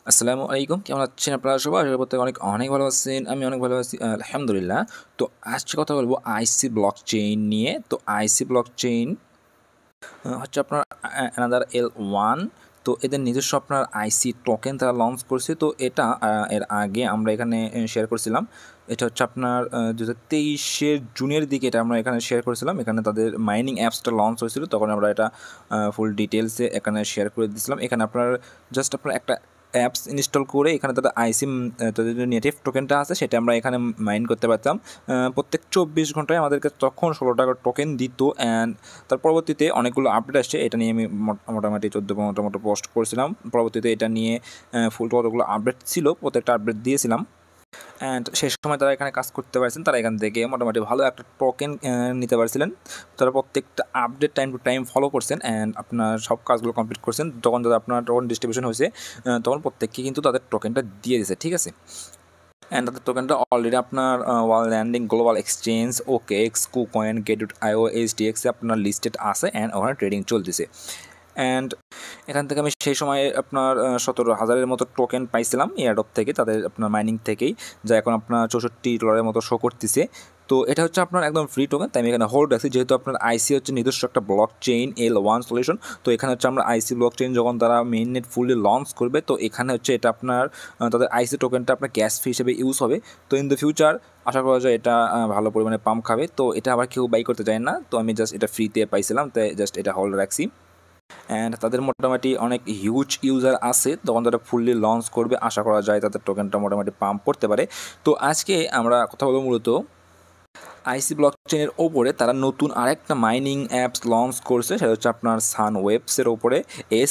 আসসালামু আলাইকুম, কেমন আছেন আপনারা সবাই? আশা করি প্রত্যেকে অনেক অনেক ভালো আছেন। আমি অনেক ভালো আছি আলহামদুলিল্লাহ। তো আজকে কথা বলবো আইসি ব্লকচেইন নিয়ে। তো আইসি ব্লকচেইন হচ্ছে আপনার অ্যানাদার L1। তো এদের নিজস্ব আপনার আইসি টোকেন তারা লঞ্চ করছে। তো এটা এর আগে আমরা এখানে শেয়ার করছিলাম। এটা হচ্ছে আপনার 2023 জুনের দিকে এটা আমরা এখানে শেয়ার করেছিলাম। এখানে তাদের মাইনিং অ্যাপসটা লঞ্চ হয়েছিল, তখন আমরা এটা ফুল ডিটেলসে এখানে শেয়ার করে দিয়েছিলাম। এখানে আপনার জাস্ট আপনার একটা অ্যাপস ইনস্টল করে এখানে তাদের আইসি তাদের যে নেটিভ টোকেনটা আছে সেটা আমরা এখানে মাইন করতে পারতাম। প্রত্যেক 24 ঘন্টায় আমাদেরকে তখন 16 টাকার টোকেন দিত। অ্যান্ড তার পরবর্তীতে অনেকগুলো আপডেট আসছে। এটা নিয়ে আমি মোটামুটি 14-15 মতো পোস্ট করেছিলাম। পরবর্তীতে এটা নিয়ে ফুল কতগুলো আপডেট ছিল, প্রত্যেকটা আপডেট দিয়েছিলাম। অ্যান্ড সেই সময় তারা এখানে কাজ করতে পারছেন, তারা এখান থেকে মোটামুটি ভালো একটা টোকেন নিতে পারছিলেন। তারা প্রত্যেকটা update time to time follow করছেন অ্যান্ড আপনার সব কাজগুলো কমপ্লিট করছেন। যখন তাদের আপনার টোকেন ডিস্ট্রিবিউশন হয়েছে তখন প্রত্যেককে কিন্তু তাদের টোকেনটা দিয়ে দিয়েছে, ঠিক আছে। অ্যান্ড তাদের টোকেনটা অলরেডি আপনার wall landing global exchange, OKX, KuCoin, Get.io, HDX-এ আপনার লিস্টেড আছে অ্যান্ড ওখানে ট্রেডিং চলতেছে। অ্যান্ড এখান থেকে আমি সেই সময় আপনার 17,000-এর মতো টোকেন পাইছিলাম এয়ারড্রপ থেকে, তাদের আপনার মাইনিং থেকেই, যা এখন আপনার $64 মতো শো করতেছে। তো এটা হচ্ছে আপনার একদম ফ্রি টোকেন, তাই আমি এখানে হোল্ড রাখছি, যেহেতু আপনার আইসি হচ্ছে নিজস্ব একটা ব্লক চেইন L1 সলিউশন। তো এখানে হচ্ছে আমরা আইসি ব্লক চেইন যখন তারা মেইন নেট ফুললি লঞ্চ করবে, তো এখানে হচ্ছে এটা আপনার তাদের আইসি টোকেনটা আপনার গ্যাস ফি হিসেবে ইউজ হবে। তো ইন দ্য ফিউচার আশা করা যায় এটা ভালো পরিমাণে পাম্প খাবে। তো এটা আবার কেউ বাই করতে চায় না, তো আমি জাস্ট এটা ফ্রিতে পাইছিলাম, তাই জাস্ট এটা হোল্ড রাখছি। অ্যান্ড তাদের মোটামুটি অনেক হিউজ ইউজার আছে, তখন তারা ফুললি লঞ্চ করবে, আশা করা যায় তাদের টোকেনটা মোটামুটি পাম্প করতে পারে। তো আজকে আমরা কথা বলবো মূলত আইসি ব্লকচেনের ওপরে তারা নতুন আরেকটা মাইনিং অ্যাপস লঞ্চ করছে, সেটা হচ্ছে আপনার সান ওয়েবসের ওপরে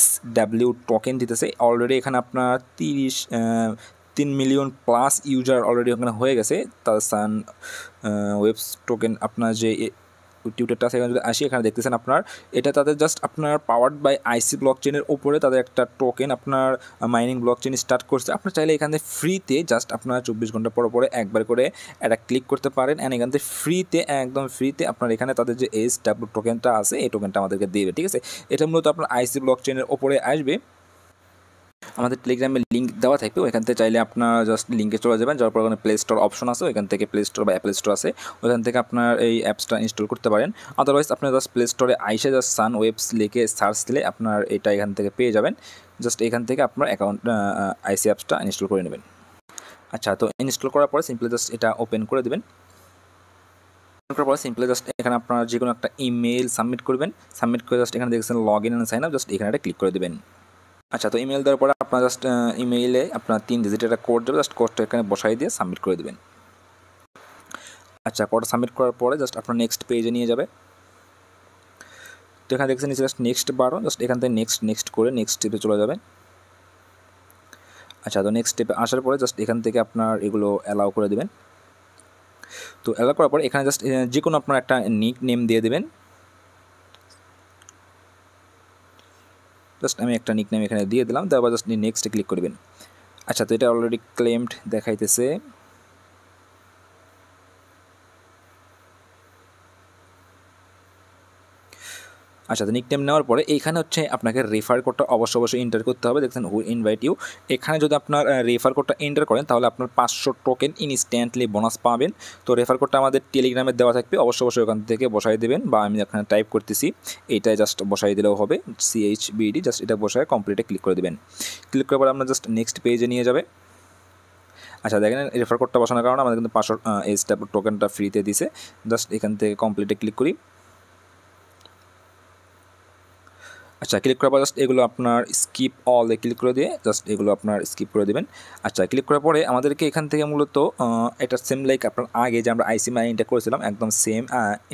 SW টোকেন দিতেছে। অলরেডি এখানে আপনার 3 মিলিয়ন প্লাস ইউজার অলরেডি ওখানে হয়ে গেছে। তার সান ওয়েবস টোকেন আপনার যে টিউটারটা আছে, এখানে যদি আসি, এখানে দেখতেছেন আপনার এটা তাদের জাস্ট আপনার পাওয়ার্ড বাই আইসি ব্লকচেনের ওপরে তাদের একটা টোকেন আপনার মাইনিং ব্লকচেন স্টার্ট করছে। আপনার চাইলে এখানে ফ্রিতে জাস্ট আপনার 24 ঘন্টা পর পরে একবার করে এটা ক্লিক করতে পারেন অ্যান্ড এখান থেকে ফ্রিতে, একদম ফ্রিতে আপনার এখানে তাদের যে SW টোকেনটা আছে এই টোকেনটা আমাদেরকে দেবে, ঠিক আছে। এটা মূলত আপনার আইসি ব্লকচেনের ওপরে আসবে। আমাদের টেলিগ্রামে লিঙ্ক দেওয়া থাকবে, ওইখান থেকে চাইলে আপনার জাস্ট লিঙ্কে চলে যাবেন, যাওয়ার পর ওখানে প্লে স্টোর অপশন আছে, ওইখান থেকে প্লে স্টোর বা অ্যাপল স্টোর আছে, ওইখান থেকে আপনার এই অ্যাপসটা ইনস্টল করতে পারেন। আদারওয়াইজ আপনার জাস্ট প্লে স্টোরে আইসে জাস্ট সান ওয়েবস লিখে সার্চ দিলে আপনার এটা এখান থেকে পেয়ে যাবেন। জাস্ট এখান থেকে আপনার অ্যাকাউন্ট আইসি অ্যাপসটা ইনস্টল করে নেবেন। আচ্ছা, তো ইনস্টল করার পরে সিম্পলি জাস্ট এটা ওপেন করে দেবেন। করার পরে সিম্পলি জাস্ট এখানে আপনার যে কোনো একটা ইমেল সাবমিট করবেন। সাবমিট করে জাস্ট এখানে দেখছেন log in and sign up, just এখানে একটা ক্লিক করে দেবেন। আচ্ছা, তো ইমেল দেওয়ার পরে আপনার জাস্ট ইমেইলে আপনার 3 ডিজিটের একটা কোড দেবে, জাস্ট কোডটা এখানে বসাই দিয়ে সাবমিট করে দেবেন। আচ্ছা, কোডটা সাবমিট করার পরে জাস্ট আপনার নেক্সট পেজে নিয়ে যাবে। তো এখানে দেখছেন নিচে জাস্ট নেক্সট বারো, জাস্ট এখান থেকে নেক্সট করে নেক্সট স্টেপে চলে যাবেন। আচ্ছা, তো নেক্সট স্টেপে আসার পরে জাস্ট এখান থেকে আপনার এগুলো অ্যালাউ করে দেবেন। তো অ্যালাউ করার পরে এখানে জাস্ট যে কোনো আপনার একটা নিক নেম দিয়ে দেবেন। জাস্ট আমি একটা নিক নেম এখানে দিয়ে দিলাম, তারপর জাস্ট নেক্সটে ক্লিক করবেন। আচ্ছা, তো এটা অলরেডি ক্লেমড দেখাইতেছে। আচ্ছা, তো নিকনেম নেওয়ার পরে এইখানে হচ্ছে আপনাকে রেফার কোডটা অবশ্যই এন্টার করতে হবে। দেখছেন হু ইনভাইট ইউ, এখানে যদি আপনার রেফার কোডটা এন্টার করেন তাহলে আপনার 500 টোকেন ইনস্ট্যান্টলি বোনাস পাবেন। তো রেফার কোডটা আমাদের টেলিগ্রামে দেওয়া থাকবে, অবশ্যই ওখান থেকে বসাই দেবেন, বা আমি এখানে টাইপ করতেছি, এইটাই জাস্ট বসাই দিলেও হবে, CHBD, জাস্ট এটা বসায় কমপ্লিটে ক্লিক করে দেবেন। ক্লিক করার পরে আমরা জাস্ট নেক্সট পেজে নিয়ে যাবে। আচ্ছা, দেখেন রেফার কোডটা বসানোর কারণে আমাদের কিন্তু 500 SW টোকেনটা ফ্রিতে দিছে। জাস্ট এখান থেকে কমপ্লিটে ক্লিক করি। আচ্ছা, ক্লিক করার পর জাস্ট এগুলো আপনার স্কিপ অলে ক্লিক করে দিয়ে জাস্ট এগুলো আপনার স্কিপ করে দেবেন। আচ্ছা, ক্লিক করার পরে আমাদেরকে এখান থেকে মূলত এটা সেম লাইক আপনার আগে যে আমরা আইসি মাইনিংটা করেছিলাম একদম সেম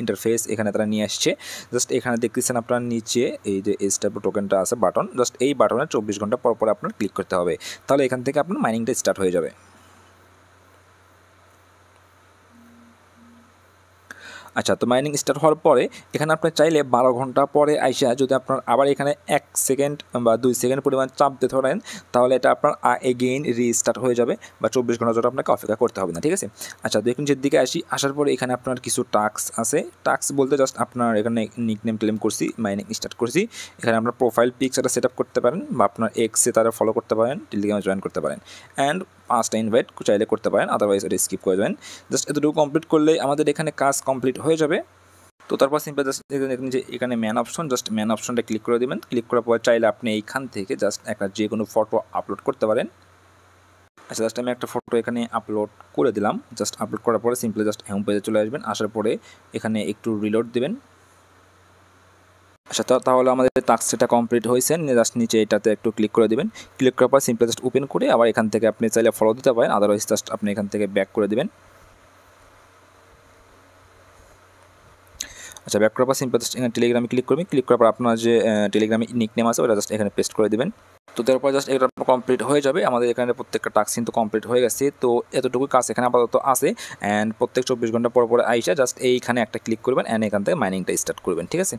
ইন্টারফেস এখানে তারা নিয়ে আসছে। জাস্ট এখানে দেখতেছেন আপনার নিচে এই যে SW টোকেনটা আছে বাটন, জাস্ট এই বাটনে 24 ঘন্টা পর পর আপনার ক্লিক করতে হবে, তাহলে এখান থেকে আপনার মাইনিংটা স্টার্ট হয়ে যাবে। আচ্ছা, তো মাইনিং স্টার্ট হওয়ার পরে এখানে আপনি চাইলে 12 ঘন্টা পরে আইসা যদি আপনার আবার এখানে 1 সেকেন্ড বা 2 সেকেন্ড পরিমাণ চাপ দিতে ধরেন, তাহলে এটা আপনার এগেইন রিস্টার্ট হয়ে যাবে বা 24 ঘন্টা জন্য আপনাকে অপেক্ষা করতে হবে না, ঠিক আছে। আচ্ছা, দেখুন নিচের দিকে আসার পরে এখানে আপনার কিছু টাস্ক আছে। টাস্ক বলতে জাস্ট আপনার এখানে নিকনেম ক্লেম করছি, মাইনিং স্টার্ট করছি। এখানে আপনার প্রোফাইল পিকচারটা সেট আপ করতে পারেন বা আপনার এক্সে তারা ফলো করতে পারেন, টেলিগ্রামে জয়েন করতে পারেন, অ্যান্ড 5টা ইনভাইট চাইলে করতে পারেন, আদারওয়াইজ এটা স্কিপ করে দেবেন। জাস্ট এতটুকু কমপ্লিট করলেই আমাদের এখানে কাজ কমপ্লিট হয়ে যাবে। তো তারপর সিম্পল জাস্ট দেখুন যে এখানে ম্যান অপশন, জাস্ট ম্যান অপশনটা ক্লিক করে দেবেন। ক্লিক করার পর চাইলে আপনি এইখান থেকে জাস্ট একটা যে কোনো ফটো আপলোড করতে পারেন। আচ্ছা, জাস্ট আমি একটা ফটো এখানে আপলোড করে দিলাম। জাস্ট আপলোড করার পরে সিম্পলি জাস্ট হোম পেজে চলে আসবেন। আসার পরে এখানে একটু রিলোড দেবেন। আচ্ছা, তাহলে আমাদের টাস্ক সেটা কমপ্লিট হয়েছে। জাস্ট নিচে এটাতে একটু ক্লিক করে দেবেন। ক্লিক করার পর সিম্পলি জাস্ট ওপেন করে আবার এখান থেকে আপনি চাইলে ফলো দিতে পারেন, আদারওয়াইজ জাস্ট আপনি এখান থেকে ব্যাক করে দেবেন। আচ্ছা, ব্যাক করার পর সিম্পল জাস্ট এখানে টেলিগ্রামে ক্লিক করবেন। ক্লিক করার পর আপনার যে টেলিগ্রামে নিকনেম আছে ওটা জাস্ট এখানে পেস্ট করে দেবেন। তো তারপর জাস্ট এটা কমপ্লিট হয়ে যাবে। আমাদের এখানে প্রত্যেকটা টাস্ক কিন্তু কমপ্লিট হয়ে গেছে। তো এতটুকু কাজ এখানে আপাতত আছে। অ্যান্ড প্রত্যেক 24 ঘন্টা পর পরে আইসা জাস্ট এইখানে একটা ক্লিক করবেন অ্যান্ড এখান থেকে মাইনিংটা স্টার্ট করবেন, ঠিক আছে।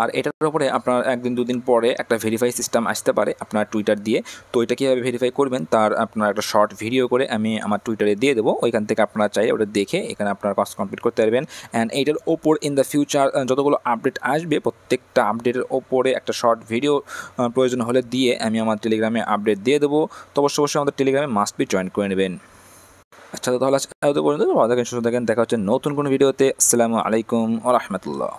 আর এটার উপরে আপনার 1 দিন 2 দিন পরে একটা ভেরিফাই সিস্টেম আসতে পারে আপনার টুইটার দিয়ে। তো এটা কীভাবে ভেরিফাই করবেন তার আপনার একটা শর্ট ভিডিও করে আমি আমার টুইটারে দিয়ে দেবো। ওইখান থেকে আপনারা চাইলে ওটা দেখে এখানে আপনার কাজ কমপ্লিট করতে পারবেন। অ্যান্ড এইটার ওপর ইন দ্য ফিউচার যতগুলো আপডেট আসবে প্রত্যেকটা আপডেটের ওপরে একটা শর্ট ভিডিও প্রয়োজন হলে দিয়ে আমি আমার টেলিগ্রামে আপডেট দিয়ে দেবো। তো অবশ্যই আমাদের টেলিগ্রামে মাস্ট বি জয়েন করে নেবেন। আচ্ছা, তাহলে আজ পর্যন্ত ভালো থাকেন, সুস্থ থাকেন। দেখা হচ্ছে নতুন কোনো ভিডিওতে। আসসালামু আলাইকুম ওয়া রাহমাতুল্লাহ।